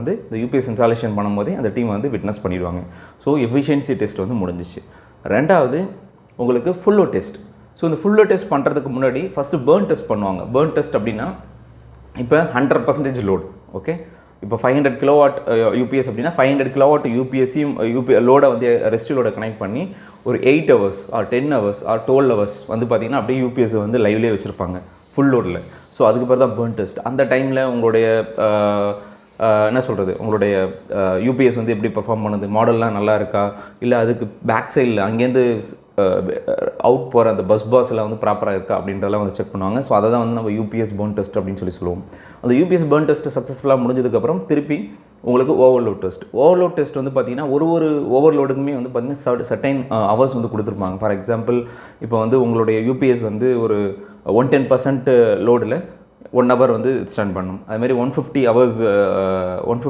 வந்து இந்த UPS installation பண்ணும்போதே அந்த டீம் வந்து விட்னஸ் பண்ணிடுவாங்க. ஸோ எஃபிஷியன்சி டெஸ்ட் வந்து முடிஞ்சிச்சு. ரெண்டாவது உங்களுக்கு ஃபுல் லோட் டெஸ்ட். ஸோ இந்த ஃபுல் லோட் டெஸ்ட் பண்ணுறதுக்கு முன்னாடி ஃபஸ்ட்டு பேர்ன் டெஸ்ட் பண்ணுவாங்க. பேர்ன் டெஸ்ட் அப்படின்னா இப்போ 100% லோடு, ஓகே, இப்போ 500 கிலோவாட் யூபிஎஸ் அப்படின்னா 500 கிலோவாட் யூபிஎஸ்சியும் லோடை வந்து ரெஸ்ட் லோடை கனெக்ட் பண்ணி ஒரு 8 hours or 10 hours or 12 hours வந்து பார்த்திங்கன்னா அப்படியே யூபிஎஸ் வந்து லைவ்லேயே வச்சுருப்பாங்க ஃபுல் லோடில். ஸோ அதுக்கு பிறகு தான் பேர்ன் டெஸ்ட். அந்த டைமில் உங்களுடைய என்ன சொல்கிறது, உங்களுடைய யூபிஎஸ் வந்து எப்படி பெர்ஃபார்ம் பண்ணுது, மாடல்லாம் நல்லா இருக்கா, இல்லை அதுக்கு பேக் சைடில் அங்கேருந்து அவுட் போகிற அந்த பஸ் எல்லாம் வந்து ப்ராப்பராக இருக்கா அப்படின்றலாம் வந்து செக் பண்ணுவாங்க. ஸோ அதை தான் வந்து நம்ம யூபிஎஸ் பேர்ன் டெஸ்ட் அப்படின்னு சொல்லுவோம். அந்த யூபிஎஸ் பேர்ன் டெஸ்ட் சக்ஸஸ்ஃபுல்லாக முடிஞ்சதுக்கப்புறம் திருப்பி உங்களுக்கு ஓவர்லோட் டெஸ்ட். ஓவர்லோட் டெஸ்ட் வந்து பார்த்திங்கன்னா ஒரு ஓவர்லோடுக்குமே வந்து பார்த்திங்கன்னா சர்டைன் ஹவர்ஸ் வந்து கொடுத்துருப்பாங்க. ஃபார் எக்ஸாம்பிள் இப்போ வந்து உங்களுடைய யூபிஎஸ் வந்து ஒரு 110% லோடில் 1 hour வந்து ஸ்டாண்ட் பண்ணணும். அதுமாதிரி 150 hours 150